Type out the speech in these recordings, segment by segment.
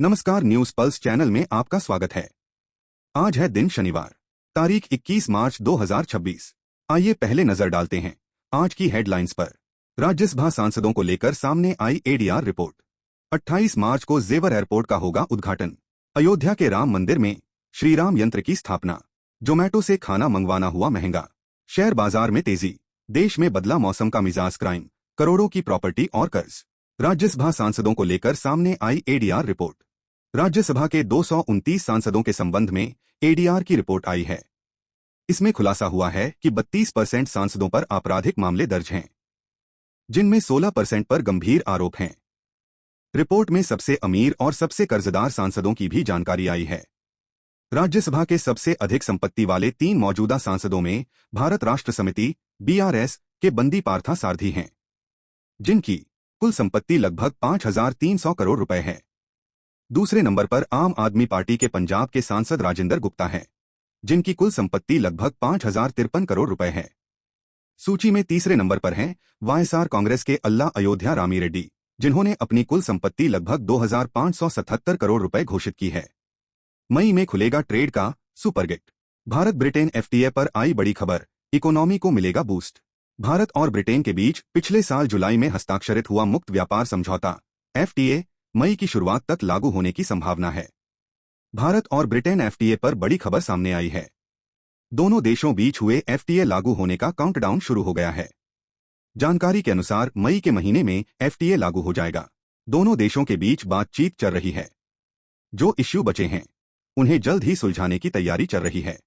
नमस्कार, news pulse channel में आपका स्वागत है। आज है दिन शनिवार, तारीख 21 मार्च 2026। आइए पहले नजर डालते हैं आज की हेडलाइंस पर। राज्यसभा सांसदों को लेकर सामने आई एडीआर रिपोर्ट। 28 मार्च को जेवर एयरपोर्ट का होगा उद्घाटन। अयोध्या के राम मंदिर में श्री राम यंत्र की स्थापना। जोमैटो से खाना मंगवाना हुआ महंगा। शेयर बाजार में तेजी। देश में बदला मौसम का मिजाज। क्राइम, करोड़ों की प्रॉपर्टी और कर्ज। राज्यसभा सांसदों को लेकर सामने आई एडीआर रिपोर्ट। राज्यसभा के 229 सांसदों के संबंध में एडीआर की रिपोर्ट आई है। इसमें खुलासा हुआ है कि 32% सांसदों पर आपराधिक मामले दर्ज हैं, जिनमें 16% पर गंभीर आरोप हैं। रिपोर्ट में सबसे अमीर और सबसे कर्जदार सांसदों की भी जानकारी आई है। राज्यसभा के सबसे अधिक संपत्ति वाले 3 मौजूदा सांसदों में भारत राष्ट्र समिति बीआरएस के बंदी पार्था सारथी हैं, जिनकी कुल संपत्ति लगभग 5,300 करोड़ रुपए है। दूसरे नंबर पर आम आदमी पार्टी के पंजाब के सांसद राजिंदर गुप्ता हैं, जिनकी कुल संपत्ति लगभग 5,053 करोड़ रुपए है। सूची में तीसरे नंबर पर हैं वाईएसआर कांग्रेस के अल्ला अयोध्या रामी रेड्डी, जिन्होंने अपनी कुल संपत्ति लगभग 2,577 करोड़ रुपए घोषित की है। मई में खुलेगा ट्रेड का सुपरगेट। भारत ब्रिटेन एफटीए पर आई बड़ी खबर, इकोनॉमी को मिलेगा बूस्ट। भारत और ब्रिटेन के बीच पिछले साल जुलाई में हस्ताक्षरित हुआ मुक्त व्यापार समझौता एफटीए मई की शुरुआत तक लागू होने की संभावना है। भारत और ब्रिटेन एफटीए पर बड़ी खबर सामने आई है। दोनों देशों बीच हुए एफटीए लागू होने का काउंटडाउन शुरू हो गया है। जानकारी के अनुसार मई के महीने में एफटीए लागू हो जाएगा। दोनों देशों के बीच बातचीत चल रही है। जो इश्यू बचे हैं, उन्हें जल्द ही सुलझाने की तैयारी चल रही है।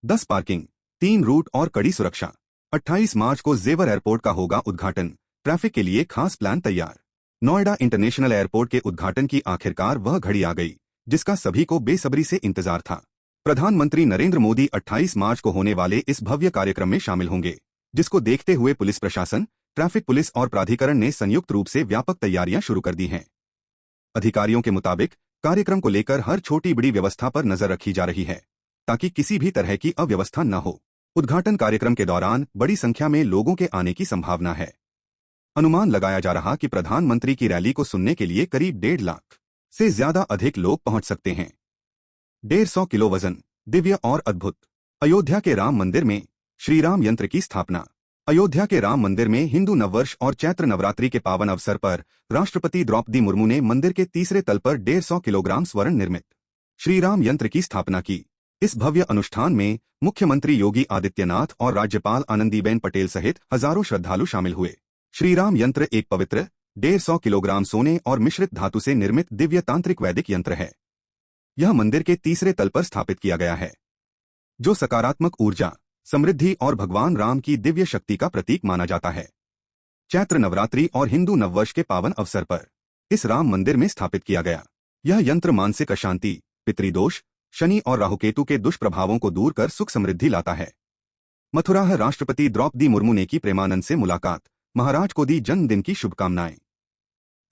10 पार्किंग, 3 रूट और कड़ी सुरक्षा। 28 मार्च को जेवर एयरपोर्ट का होगा उद्घाटन। ट्रैफिक के लिए खास प्लान तैयार। नोएडा इंटरनेशनल एयरपोर्ट के उद्घाटन की आखिरकार वह घड़ी आ गई, जिसका सभी को बेसब्री से इंतजार था। प्रधानमंत्री नरेंद्र मोदी 28 मार्च को होने वाले इस भव्य कार्यक्रम में शामिल होंगे, जिसको देखते हुए पुलिस प्रशासन, ट्रैफिक पुलिस और प्राधिकरण ने संयुक्त रूप से व्यापक तैयारियां शुरू कर दी हैं। अधिकारियों के मुताबिक कार्यक्रम को लेकर हर छोटी बड़ी व्यवस्था पर नजर रखी जा रही है, ताकि किसी भी तरह की अव्यवस्था न हो। उद्घाटन कार्यक्रम के दौरान बड़ी संख्या में लोगों के आने की संभावना है। अनुमान लगाया जा रहा कि प्रधानमंत्री की रैली को सुनने के लिए करीब 1.5 लाख से ज्यादा अधिक लोग पहुंच सकते हैं। 150 किलो वजन, दिव्य और अद्भुत। अयोध्या के राम मंदिर में श्री राम यंत्र की स्थापना। अयोध्या के राम मंदिर में हिंदू नववर्ष और चैत्र नवरात्रि के पावन अवसर पर राष्ट्रपति द्रौपदी मुर्मू ने मंदिर के तीसरे तल पर 150 किलोग्राम स्वर्ण निर्मित श्री राम यंत्र की स्थापना की। इस भव्य अनुष्ठान में मुख्यमंत्री योगी आदित्यनाथ और राज्यपाल आनंदीबेन पटेल सहित हजारों श्रद्धालु शामिल हुए। श्री राम यंत्र एक पवित्र 150 किलोग्राम सोने और मिश्रित धातु से निर्मित दिव्य तांत्रिक वैदिक यंत्र है। यह मंदिर के तीसरे तल पर स्थापित किया गया है, जो सकारात्मक ऊर्जा, समृद्धि और भगवान राम की दिव्य शक्ति का प्रतीक माना जाता है। चैत्र नवरात्रि और हिंदू नववर्ष के पावन अवसर पर इस राम मंदिर में स्थापित किया गया यह यंत्र मानसिक अशांति, पितृदोष, शनि और राहुकेतु के दुष्प्रभावों को दूर कर सुख समृद्धि लाता है। मथुरा राष्ट्रपति द्रौपदी मुर्मू ने की प्रेमानंद से मुलाकात, महाराज को दी जन्मदिन की शुभकामनाएं।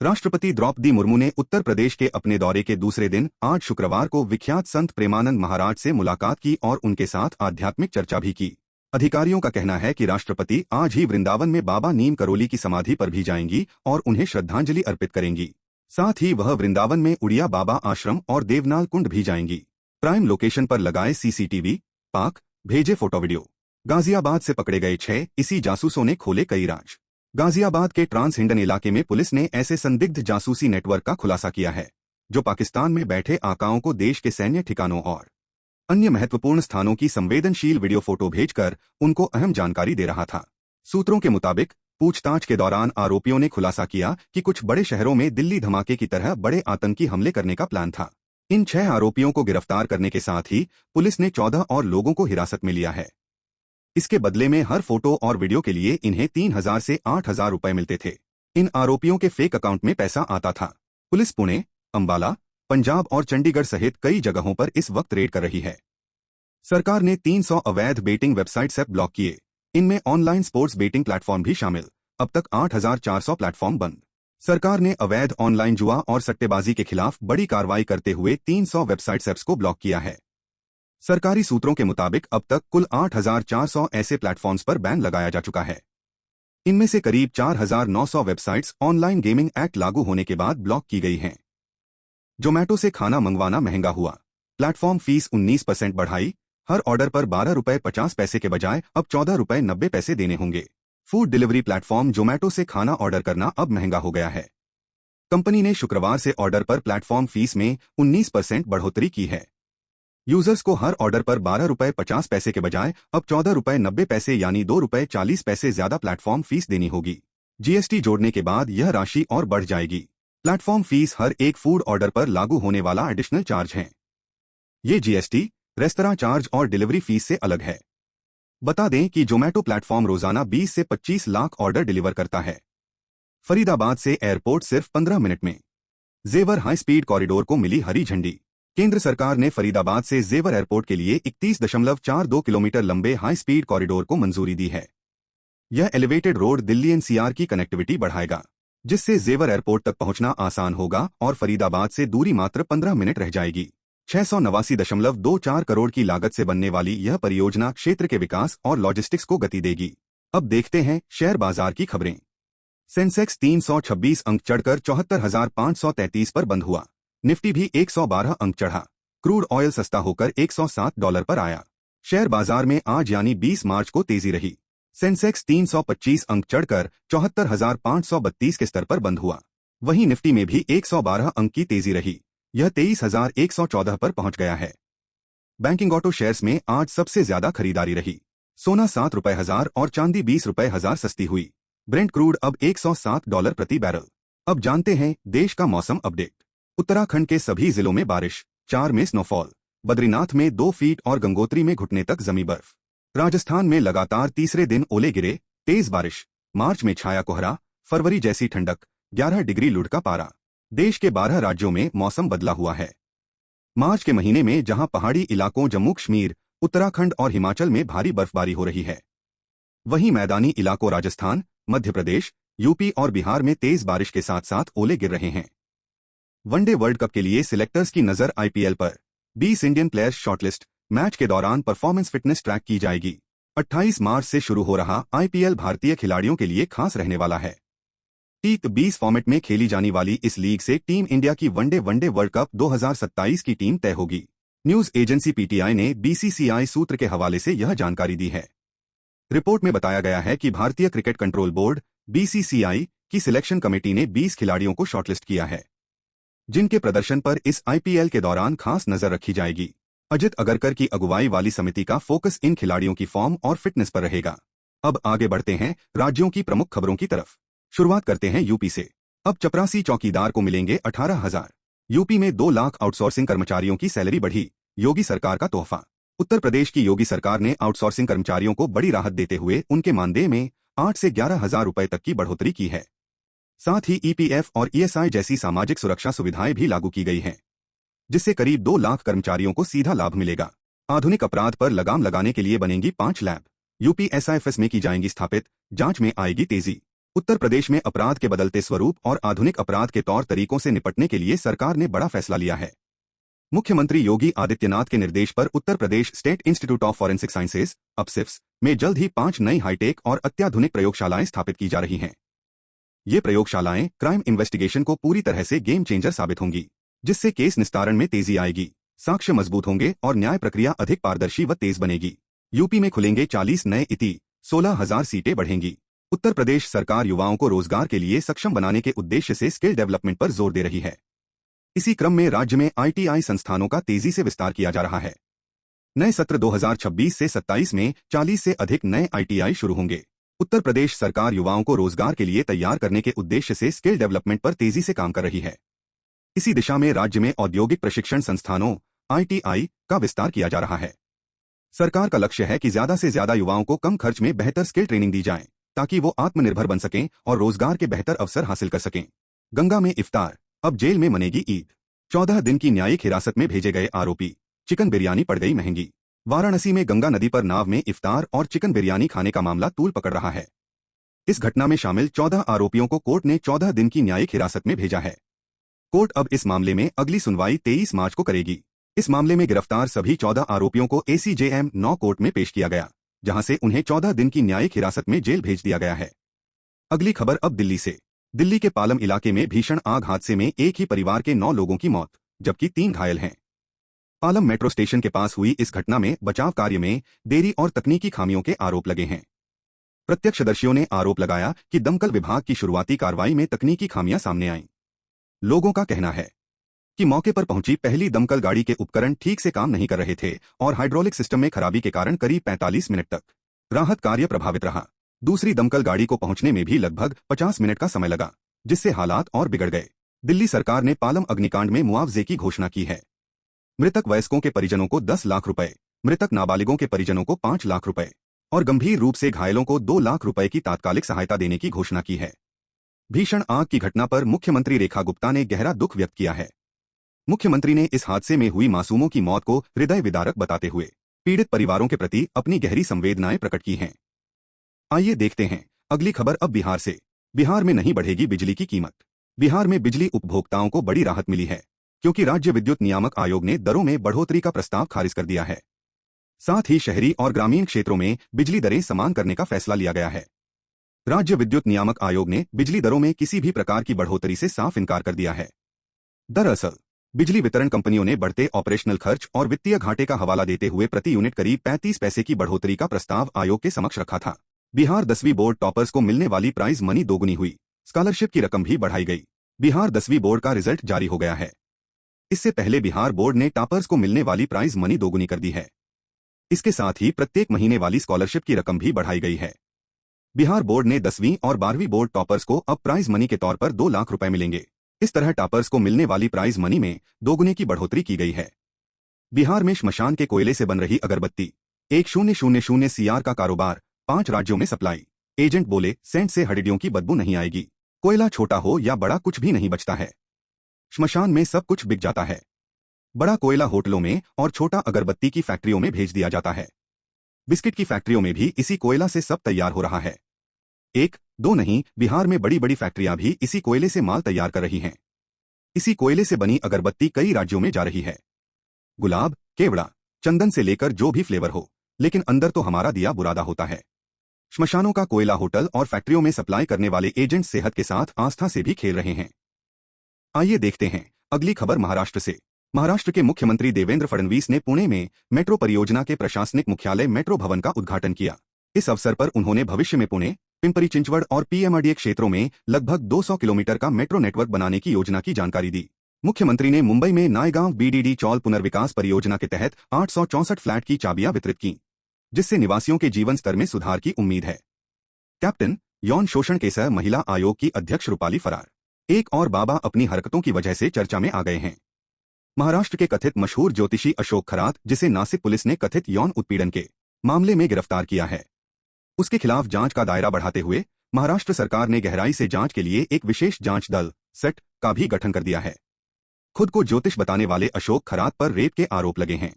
राष्ट्रपति द्रौपदी मुर्मू ने उत्तर प्रदेश के अपने दौरे के दूसरे दिन आज शुक्रवार को विख्यात संत प्रेमानंद महाराज से मुलाकात की और उनके साथ आध्यात्मिक चर्चा भी की। अधिकारियों का कहना है कि राष्ट्रपति आज ही वृंदावन में बाबा नीम करोली की समाधि पर भी जाएंगी और उन्हें श्रद्धांजलि अर्पित करेंगी। साथ ही वह वृंदावन में उड़िया बाबा आश्रम और देवनाल कुंड भी जाएंगी। प्राइम लोकेशन पर लगाए सीसीटीवी, पाक भेजे फोटो वीडियो। गाजियाबाद से पकड़े गए 6 इसी जासूसों ने खोले कई राज। गाजियाबाद के ट्रांस हिंडन इलाके में पुलिस ने ऐसे संदिग्ध जासूसी नेटवर्क का खुलासा किया है, जो पाकिस्तान में बैठे आकाओं को देश के सैन्य ठिकानों और अन्य महत्वपूर्ण स्थानों की संवेदनशील वीडियो फोटो भेजकर उनको अहम जानकारी दे रहा था। सूत्रों के मुताबिक पूछताछ के दौरान आरोपियों ने खुलासा किया कि कुछ बड़े शहरों में दिल्ली धमाके की तरह बड़े आतंकी हमले करने का प्लान था। इन 6 आरोपियों को गिरफ्तार करने के साथ ही पुलिस ने 14 और लोगों को हिरासत में लिया है। इसके बदले में हर फोटो और वीडियो के लिए इन्हें 3,000 से 8,000 रुपए मिलते थे। इन आरोपियों के फेक अकाउंट में पैसा आता था। पुलिस पुणे, अंबाला, पंजाब और चंडीगढ़ सहित कई जगहों पर इस वक्त रेड कर रही है। सरकार ने 300 अवैध बेटिंग वेबसाइट्स ऐप ब्लॉक किए। इनमें ऑनलाइन स्पोर्ट्स बेटिंग प्लेटफॉर्म भी शामिल। अब तक 8,400 प्लेटफॉर्म बंद। सरकार ने अवैध ऑनलाइन जुआ और सट्टेबाजी के खिलाफ बड़ी कार्रवाई करते हुए 300 वेबसाइट्स ऐप्स को ब्लॉक किया है। सरकारी सूत्रों के मुताबिक अब तक कुल 8,400 ऐसे प्लेटफॉर्म्स पर बैन लगाया जा चुका है। इनमें से करीब 4,900 वेबसाइट्स ऑनलाइन गेमिंग एक्ट लागू होने के बाद ब्लॉक की गई हैं। जोमैटो से खाना मंगवाना महंगा हुआ, प्लेटफॉर्म फीस 19% बढ़ाई, हर ऑर्डर पर 12 रुपए 50 पैसे के बजाय अब 14 रुपए 90 पैसे देने होंगे। फूड डिलीवरी प्लेटफॉर्म जोमैटो से खाना ऑर्डर करना अब महंगा हो गया है। कंपनी ने शुक्रवार से ऑर्डर पर प्लेटफॉर्म फीस में 19% बढ़ोतरी की है। यूजर्स को हर ऑर्डर पर 12 रुपए 50 पैसे के बजाय अब 14 रुपए 90 पैसे यानी 2 रुपए 40 पैसे ज्यादा प्लेटफॉर्म फीस देनी होगी। जीएसटी जोड़ने के बाद यह राशि और बढ़ जाएगी। प्लेटफॉर्म फीस हर एक फूड ऑर्डर पर लागू होने वाला एडिशनल चार्ज है। ये जीएसटी, रेस्तरां चार्ज और डिलीवरी फीस से अलग है। बता दें कि जोमैटो प्लेटफॉर्म रोजाना 20 से 25 लाख ऑर्डर डिलीवर करता है। फरीदाबाद से एयरपोर्ट सिर्फ 15 मिनट में। जेवर हाई स्पीड कॉरिडोर को मिली हरी झंडी। केंद्र सरकार ने फरीदाबाद से जेवर एयरपोर्ट के लिए 31.42 किलोमीटर लंबे हाई स्पीड कॉरिडोर को मंजूरी दी है। यह एलिवेटेड रोड दिल्ली एनसीआर की कनेक्टिविटी बढ़ाएगा, जिससे जेवर एयरपोर्ट तक पहुंचना आसान होगा और फरीदाबाद से दूरी मात्र 15 मिनट रह जाएगी। 689.24 करोड़ की लागत से बनने वाली यह परियोजना क्षेत्र के विकास और लॉजिस्टिक्स को गति देगी। अब देखते हैं शेयर बाजार की खबरें। सेंसेक्स 326 अंक चढ़कर 74,533 पर बंद हुआ। निफ्टी भी 112 अंक चढ़ा। क्रूड ऑयल सस्ता होकर $107 पर आया। शेयर बाजार में आज यानी 20 मार्च को तेजी रही। सेंसेक्स 325 अंक चढ़कर 74,532 के स्तर पर बंद हुआ। वहीं निफ्टी में भी 112 अंक की तेजी रही। यह 23,114 पर पहुंच गया है। बैंकिंग ऑटो शेयर्स में आज सबसे ज्यादा खरीदारी रही। सोना $7 और चांदी $20 सस्ती हुई। ब्रेंट क्रूड अब $107 प्रति बैरल। अब जानते हैं देश का मौसम अपडेट। उत्तराखंड के सभी जिलों में बारिश, 4 में स्नोफॉल। बद्रीनाथ में 2 फीट और गंगोत्री में घुटने तक जमी बर्फ। राजस्थान में लगातार तीसरे दिन ओले गिरे, तेज बारिश। मार्च में छाया कोहरा, फरवरी जैसी ठंडक, 11 डिग्री लुढ़ का पारा। देश के 12 राज्यों में मौसम बदला हुआ है। मार्च के महीने में जहां पहाड़ी इलाकों जम्मू कश्मीर, उत्तराखंड और हिमाचल में भारी बर्फबारी हो रही है, वहीं मैदानी इलाकों राजस्थान, मध्य प्रदेश, यूपी और बिहार में तेज बारिश के साथ साथ ओले गिर रहे हैं। वनडे वर्ल्ड कप के लिए सिलेक्टर्स की नजर आईपीएल पर। 20 इंडियन प्लेयर्स शॉर्टलिस्ट। मैच के दौरान परफॉर्मेंस फिटनेस ट्रैक की जाएगी। 28 मार्च से शुरू हो रहा आईपीएल भारतीय खिलाड़ियों के लिए खास रहने वाला है। T20 फॉर्मेट में खेली जाने वाली इस लीग से टीम इंडिया की वनडे वर्ल्ड कप 2027 की टीम तय होगी। न्यूज एजेंसी पीटीआई ने बीसीसीआई सूत्र के हवाले से यह जानकारी दी है। रिपोर्ट में बताया गया है कि भारतीय क्रिकेट कंट्रोल बोर्ड बीसीसीआई की सिलेक्शन कमेटी ने 20 खिलाड़ियों को शॉर्टलिस्ट किया है, जिनके प्रदर्शन पर इस आईपीएल के दौरान खास नजर रखी जाएगी। अजित अगरकर की अगुवाई वाली समिति का फोकस इन खिलाड़ियों की फॉर्म और फिटनेस पर रहेगा। अब आगे बढ़ते हैं राज्यों की प्रमुख खबरों की तरफ। शुरुआत करते हैं यूपी से। अब चपरासी चौकीदार को मिलेंगे 18,000। यूपी में 2 लाख आउटसोर्सिंग कर्मचारियों की सैलरी बढ़ी, योगी सरकार का तोहफा। उत्तर प्रदेश की योगी सरकार ने आउटसोर्सिंग कर्मचारियों को बड़ी राहत देते हुए उनके मानदेय में 8 से 11,000 रुपए तक की बढ़ोतरी की है। साथ ही ईपीएफ और ईएसआई जैसी सामाजिक सुरक्षा सुविधाएं भी लागू की गई हैं, जिससे करीब 2 लाख कर्मचारियों को सीधा लाभ मिलेगा। आधुनिक अपराध पर लगाम लगाने के लिए बनेंगी 5 लैब। यूपी एसआईएफएस में की जाएंगी स्थापित, जांच में आएगी तेजी। उत्तर प्रदेश में अपराध के बदलते स्वरूप और आधुनिक अपराध के तौर तरीकों से निपटने के लिए सरकार ने बड़ा फैसला लिया है। मुख्यमंत्री योगी आदित्यनाथ के निर्देश पर Uttar Pradesh state institute of forensic sciences UPSIFS में जल्द ही 5 नई हाईटेक और अत्याधुनिक प्रयोगशालाएं स्थापित की जा रही हैं। ये प्रयोगशालाएं क्राइम इन्वेस्टिगेशन को पूरी तरह से गेम चेंजर साबित होंगी, जिससे केस निस्तारण में तेजी आएगी, साक्ष्य मजबूत होंगे और न्याय प्रक्रिया अधिक पारदर्शी व तेज बनेगी। यूपी में खुलेंगे 40 नए इति, 16,000 सीटें बढ़ेंगी। उत्तर प्रदेश सरकार युवाओं को रोजगार के लिए सक्षम बनाने के उद्देश्य से स्किल डेवलपमेंट पर जोर दे रही है। इसी क्रम में राज्य में आईटीआई संस्थानों का तेजी से विस्तार किया जा रहा है। नए सत्र 2026 से 27 में 40 से अधिक नए आईटीआई शुरू होंगे। उत्तर प्रदेश सरकार युवाओं को रोजगार के लिए तैयार करने के उद्देश्य से स्किल डेवलपमेंट पर तेजी से काम कर रही है। इसी दिशा में राज्य में औद्योगिक प्रशिक्षण संस्थानों आईटीआई का विस्तार किया जा रहा है। सरकार का लक्ष्य है कि ज्यादा से ज्यादा युवाओं को कम खर्च में बेहतर स्किल ट्रेनिंग दी जाए, ताकि वो आत्मनिर्भर बन सकें और रोजगार के बेहतर अवसर हासिल कर सकें। गंगा में इफ्तार, अब जेल में मनेगी ईद। 14 दिन की न्यायिक हिरासत में भेजे गए आरोपी, चिकन बिरयानी पड़ गई महंगी। वाराणसी में गंगा नदी पर नाव में इफ्तार और चिकन बिरयानी खाने का मामला तूल पकड़ रहा है। इस घटना में शामिल 14 आरोपियों को कोर्ट ने 14 दिन की न्यायिक हिरासत में भेजा है। कोर्ट अब इस मामले में अगली सुनवाई 23 मार्च को करेगी। इस मामले में गिरफ्तार सभी 14 आरोपियों को ACJM 9 कोर्ट में पेश किया गया, जहां से उन्हें 14 दिन की न्यायिक हिरासत में जेल भेज दिया गया है। अगली खबर अब दिल्ली से। दिल्ली के पालम इलाके में भीषण आग हादसे में एक ही परिवार के 9 लोगों की मौत। जबकि 3 घायल हैं। पालम मेट्रो स्टेशन के पास हुई इस घटना में बचाव कार्य में देरी और तकनीकी खामियों के आरोप लगे हैं। प्रत्यक्षदर्शियों ने आरोप लगाया कि दमकल विभाग की शुरुआती कार्रवाई में तकनीकी खामियां सामने आईं। लोगों का कहना है कि मौके पर पहुंची पहली दमकल गाड़ी के उपकरण ठीक से काम नहीं कर रहे थे और हाइड्रोलिक सिस्टम में खराबी के कारण करीब 45 मिनट तक राहत कार्य प्रभावित रहा। दूसरी दमकल गाड़ी को पहुंचने में भी लगभग 50 मिनट का समय लगा, जिससे हालात और बिगड़ गए। दिल्ली सरकार ने पालम अग्निकांड में मुआवजे की घोषणा की है। मृतक वयस्कों के परिजनों को 10 लाख रुपए, मृतक नाबालिगों के परिजनों को 5 लाख रुपए और गंभीर रूप से घायलों को 2 लाख रुपए की तात्कालिक सहायता देने की घोषणा की है। भीषण आग की घटना पर मुख्यमंत्री रेखा गुप्ता ने गहरा दुख व्यक्त किया है। मुख्यमंत्री ने इस हादसे में हुई मासूमों की मौत को हृदय विदारक बताते हुए पीड़ित परिवारों के प्रति अपनी गहरी संवेदनाएं प्रकट की हैं। आइए देखते हैं अगली खबर अब बिहार से। बिहार में नहीं बढ़ेगी बिजली की कीमत। बिहार में बिजली उपभोक्ताओं को बड़ी राहत मिली है, क्योंकि राज्य विद्युत नियामक आयोग ने दरों में बढ़ोतरी का प्रस्ताव खारिज कर दिया है। साथ ही शहरी और ग्रामीण क्षेत्रों में बिजली दरें समान करने का फैसला लिया गया है। राज्य विद्युत नियामक आयोग ने बिजली दरों में किसी भी प्रकार की बढ़ोतरी से साफ इनकार कर दिया है। दरअसल बिजली वितरण कंपनियों ने बढ़ते ऑपरेशनल खर्च और वित्तीय घाटे का हवाला देते हुए प्रति यूनिट करीब 35 पैसे की बढ़ोतरी का प्रस्ताव आयोग के समक्ष रखा था। बिहार 10वीं बोर्ड टॉपर्स को मिलने वाली प्राइज मनी दोगुनी हुई, स्कॉलरशिप की रकम भी बढ़ाई गई। बिहार 10वीं बोर्ड का रिजल्ट जारी हो गया है। इससे पहले बिहार बोर्ड ने टॉपर्स को मिलने वाली प्राइज मनी दोगुनी कर दी है। इसके साथ ही प्रत्येक महीने वाली स्कॉलरशिप की रकम भी बढ़ाई गई है। बिहार बोर्ड ने 10वीं और 12वीं बोर्ड टॉपर्स को अब प्राइज मनी के तौर पर 2 लाख रुपए मिलेंगे। इस तरह टॉपर्स को मिलने वाली प्राइज मनी में दोगुने की बढ़ोतरी की गई है। बिहार में श्मशान के कोयले से बन रही अगरबत्ती 1000 सीआर का कारोबार 5 राज्यों में सप्लाई। एजेंट बोले सेंट से हड्डियों की बदबू नहीं आएगी। कोयला छोटा हो या बड़ा कुछ भी नहीं बचता है। श्मशान में सब कुछ बिक जाता है। बड़ा कोयला होटलों में और छोटा अगरबत्ती की फैक्ट्रियों में भेज दिया जाता है। बिस्किट की फैक्ट्रियों में भी इसी कोयला से सब तैयार हो रहा है। 1-2 नहीं, बिहार में बड़ी बड़ी फैक्ट्रियां भी इसी कोयले से माल तैयार कर रही हैं। इसी कोयले से बनी अगरबत्ती कई राज्यों में जा रही है। गुलाब, केवड़ा, चंदन से लेकर जो भी फ्लेवर हो, लेकिन अंदर तो हमारा दिया बुरादा होता है। श्मशानों का कोयला होटल और फैक्ट्रियों में सप्लाई करने वाले एजेंट सेहत के साथ आस्था से भी खेल रहे हैं। आइए देखते हैं अगली खबर महाराष्ट्र से। महाराष्ट्र के मुख्यमंत्री देवेंद्र फडणवीस ने पुणे में मेट्रो परियोजना के प्रशासनिक मुख्यालय मेट्रो भवन का उद्घाटन किया। इस अवसर पर उन्होंने भविष्य में पुणे, पिंपरी चिंचवड़ और पीएमआरडीए क्षेत्रों में लगभग 200 किलोमीटर का मेट्रो नेटवर्क बनाने की योजना की जानकारी दी। मुख्यमंत्री ने मुंबई में नायगांव बीडीडी चौल पुनर्विकास परियोजना के तहत 864 फ्लैट की चाबियां वितरित की, जिससे निवासियों के जीवन स्तर में सुधार की उम्मीद है। कैप्टन यौन शोषण केस महिला आयोग की अध्यक्ष रूपाली फरार। एक और बाबा अपनी हरकतों की वजह से चर्चा में आ गए हैं। महाराष्ट्र के कथित मशहूर ज्योतिषी अशोक खरात, जिसे नासिक पुलिस ने कथित यौन उत्पीड़न के मामले में गिरफ्तार किया है, उसके खिलाफ जांच का दायरा बढ़ाते हुए महाराष्ट्र सरकार ने गहराई से जांच के लिए एक विशेष जांच दल सेट का भी गठन कर दिया है। खुद को ज्योतिष बताने वाले अशोक खरात पर रेप के आरोप लगे हैं।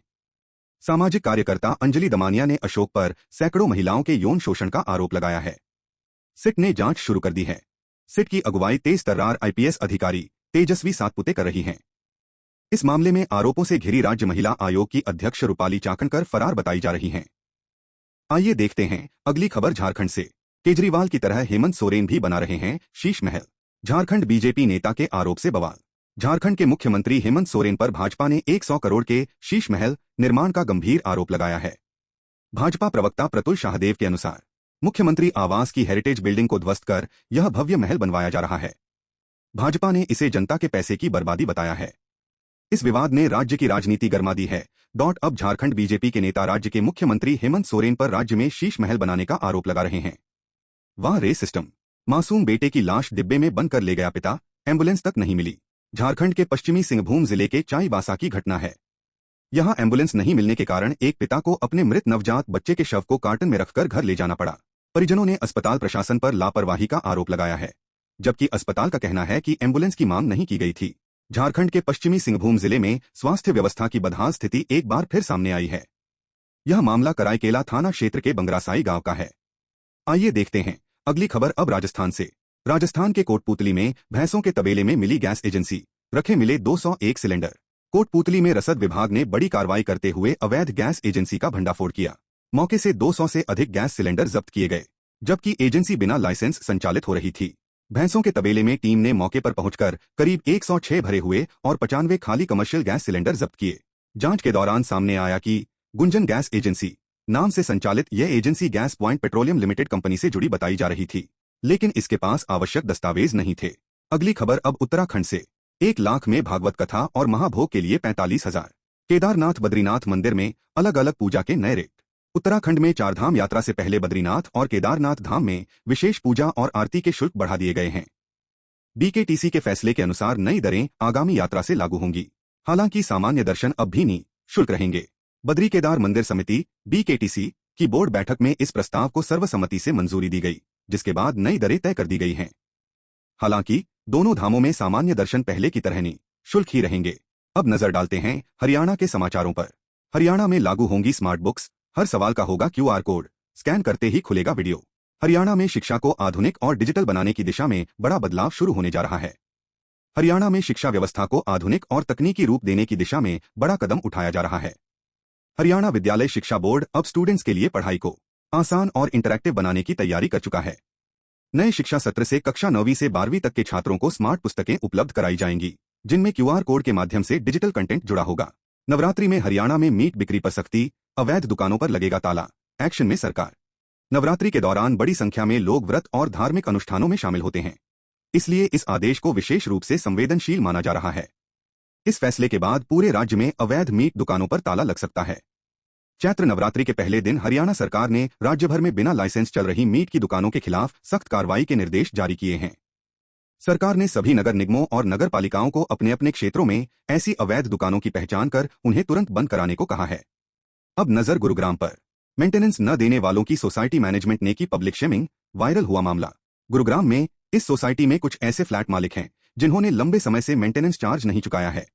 सामाजिक कार्यकर्ता अंजलि दमानिया ने अशोक पर सैकड़ों महिलाओं के यौन शोषण का आरोप लगाया है। सिट ने जांच शुरू कर दी है। सिट की अगुवाई तेज तर्रार आईपीएस अधिकारी तेजस्वी सातपुते कर रही हैं। इस मामले में आरोपों से घिरी राज्य महिला आयोग की अध्यक्ष रूपाली चाकणकर फरार बताई जा रही हैं। आइए देखते हैं अगली खबर झारखंड से। केजरीवाल की तरह हेमंत सोरेन भी बना रहे हैं शीश महल। झारखंड बीजेपी नेता के आरोप से बवाल। झारखंड के मुख्यमंत्री हेमंत सोरेन पर भाजपा ने 100 करोड़ के शीश महल निर्माण का गंभीर आरोप लगाया है। भाजपा प्रवक्ता प्रतुल शाहदेव के अनुसार मुख्यमंत्री आवास की हेरिटेज बिल्डिंग को ध्वस्त कर यह भव्य महल बनवाया जा रहा है। भाजपा ने इसे जनता के पैसे की बर्बादी बताया है। इस विवाद ने राज्य की राजनीति गर्मा दी है। अब झारखंड बीजेपी के नेता राज्य के मुख्यमंत्री हेमंत सोरेन पर राज्य में शीश महल बनाने का आरोप लगा रहे हैं। वाह रे सिस्टम। मासूम बेटे की लाश डिब्बे में बंद कर ले गया पिता, एम्बुलेंस तक नहीं मिली। झारखंड के पश्चिमी सिंहभूम जिले के चाईबासा की घटना है। यहां एम्बुलेंस नहीं मिलने के कारण एक पिता को अपने मृत नवजात बच्चे के शव को कार्टन में रखकर घर ले जाना पड़ा। परिजनों ने अस्पताल प्रशासन पर लापरवाही का आरोप लगाया है, जबकि अस्पताल का कहना है कि एम्बुलेंस की मांग नहीं की गई थी। झारखंड के पश्चिमी सिंहभूम जिले में स्वास्थ्य व्यवस्था की बदहाल स्थिति एक बार फिर सामने आई है। यह मामला कराईकेला थाना क्षेत्र के बंगरासाई गांव का है। आइए देखते हैं अगली खबर अब राजस्थान से। राजस्थान के कोटपूतली में भैंसों के तबेले में मिली गैस एजेंसी, रखे मिले 201 सिलेंडर। कोटपूतली में रसद विभाग ने बड़ी कार्रवाई करते हुए अवैध गैस एजेंसी का भंडाफोड़ किया। मौके से 200 से अधिक गैस सिलेंडर जब्त किए गए, जबकि एजेंसी बिना लाइसेंस संचालित हो रही थी। भैंसों के तबेले में टीम ने मौके पर पहुंचकर करीब 106 भरे हुए और 95 खाली कमर्शियल गैस सिलेंडर जब्त किए। जांच के दौरान सामने आया कि गुंजन गैस एजेंसी नाम से संचालित यह agency gas point petroleum limited company से जुड़ी बताई जा रही थी, लेकिन इसके पास आवश्यक दस्तावेज नहीं थे। अगली खबर अब उत्तराखंड से। 1 लाख में भागवत कथा और महाभोग के लिए 45,000। केदारनाथ बद्रीनाथ मंदिर में अलग अलग पूजा के नए रेट। उत्तराखंड में चारधाम यात्रा से पहले बद्रीनाथ और केदारनाथ धाम में विशेष पूजा और आरती के शुल्क बढ़ा दिए गए हैं। बीकेटीसी के फैसले के अनुसार नई दरें आगामी यात्रा से लागू होंगी। हालांकि सामान्य दर्शन अब भी निःशुल्क रहेंगे। बद्री केदार मंदिर समिति बीकेटीसी की बोर्ड बैठक में इस प्रस्ताव को सर्वसम्मति से मंजूरी दी गई, जिसके बाद नई दरें तय कर दी गई हैं। हालांकि दोनों धामों में सामान्य दर्शन पहले की तरह निःशुल्क ही रहेंगे। अब नजर डालते हैं हरियाणा के समाचारों पर। हरियाणा में लागू होंगी स्मार्ट बुक्स। हर सवाल का होगा क्यूआर कोड, स्कैन करते ही खुलेगा वीडियो। हरियाणा में शिक्षा को आधुनिक और डिजिटल बनाने की दिशा में बड़ा बदलाव शुरू होने जा रहा है। हरियाणा में शिक्षा व्यवस्था को आधुनिक और तकनीकी रूप देने की दिशा में बड़ा कदम उठाया जा रहा है। हरियाणा विद्यालय शिक्षा बोर्ड अब स्टूडेंट्स के लिए पढ़ाई को आसान और इंटरैक्टिव बनाने की तैयारी कर चुका है। नए शिक्षा सत्र से कक्षा 9वीं से 12वीं तक के छात्रों को स्मार्ट पुस्तकें उपलब्ध कराई जाएंगी, जिनमें क्यूआर कोड के माध्यम से डिजिटल कंटेंट जुड़ा होगा। नवरात्रि में हरियाणा में मीट बिक्री पर सख्ती, अवैध दुकानों पर लगेगा ताला, एक्शन में सरकार। नवरात्रि के दौरान बड़ी संख्या में लोग व्रत और धार्मिक अनुष्ठानों में शामिल होते हैं, इसलिए इस आदेश को विशेष रूप से संवेदनशील माना जा रहा है। इस फैसले के बाद पूरे राज्य में अवैध मीट दुकानों पर ताला लग सकता है। चैत्र नवरात्रि के पहले दिन हरियाणा सरकार ने राज्य भर में बिना लाइसेंस चल रही मीट की दुकानों के खिलाफ सख्त कार्रवाई के निर्देश जारी किए हैं। सरकार ने सभी नगर निगमों और नगर पालिकाओं को अपने अपने क्षेत्रों में ऐसी अवैध दुकानों की पहचान कर उन्हें तुरंत बंद कराने को कहा है। अब नजर गुरुग्राम पर। मेंटेनेंस न देने वालों की सोसाइटी मैनेजमेंट ने की पब्लिक शेमिंग, वायरल हुआ मामला। गुरुग्राम में इस सोसाइटी में कुछ ऐसे फ्लैट मालिक हैं जिन्होंने लंबे समय से मेंटेनेंस चार्ज नहीं चुकाया है।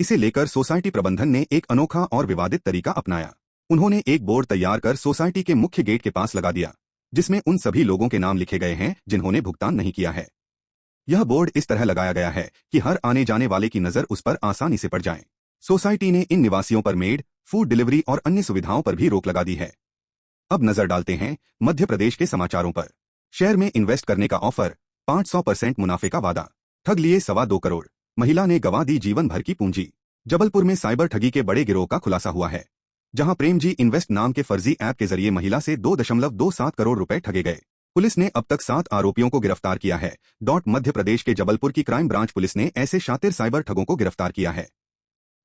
इसे लेकर सोसाइटी प्रबंधन ने एक अनोखा और विवादित तरीका अपनाया। उन्होंने एक बोर्ड तैयार कर सोसाइटी के मुख्य गेट के पास लगा दिया, जिसमें उन सभी लोगों के नाम लिखे गए हैं जिन्होंने भुगतान नहीं किया है। यह बोर्ड इस तरह लगाया गया है कि हर आने जाने वाले की नजर उस पर आसानी से पड़ जाए। सोसाइटी ने इन निवासियों पर मेड, फूड डिलीवरी और अन्य सुविधाओं पर भी रोक लगा दी है। अब नजर डालते हैं मध्य प्रदेश के समाचारों पर। शेयर में इन्वेस्ट करने का ऑफर, 500% मुनाफे का वादा, ठग लिए 2.25 करोड़, महिला ने गंवा दी जीवन भर की पूंजी। जबलपुर में साइबर ठगी के बड़े गिरोह का खुलासा हुआ है, जहां प्रेमजी इन्वेस्ट नाम के फर्जी ऐप के जरिए महिला से 2.27 करोड़ रुपए ठगे गए। पुलिस ने अब तक 7 आरोपियों को गिरफ्तार किया है। मध्य प्रदेश के जबलपुर की क्राइम ब्रांच पुलिस ने ऐसे शातिर साइबर ठगों को गिरफ्तार किया है,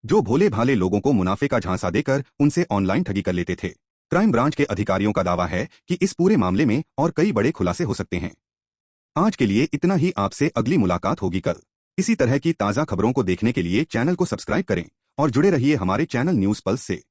जो भोले भाले लोगों को मुनाफे का झांसा देकर उनसे ऑनलाइन ठगी कर लेते थे। क्राइम ब्रांच के अधिकारियों का दावा है कि इस पूरे मामले में और कई बड़े खुलासे हो सकते हैं। आज के लिए इतना ही। आपसे अगली मुलाकात होगी कल। इसी तरह की ताज़ा खबरों को देखने के लिए चैनल को सब्सक्राइब करें और जुड़े रहिए हमारे चैनल न्यूज़ पल्स से।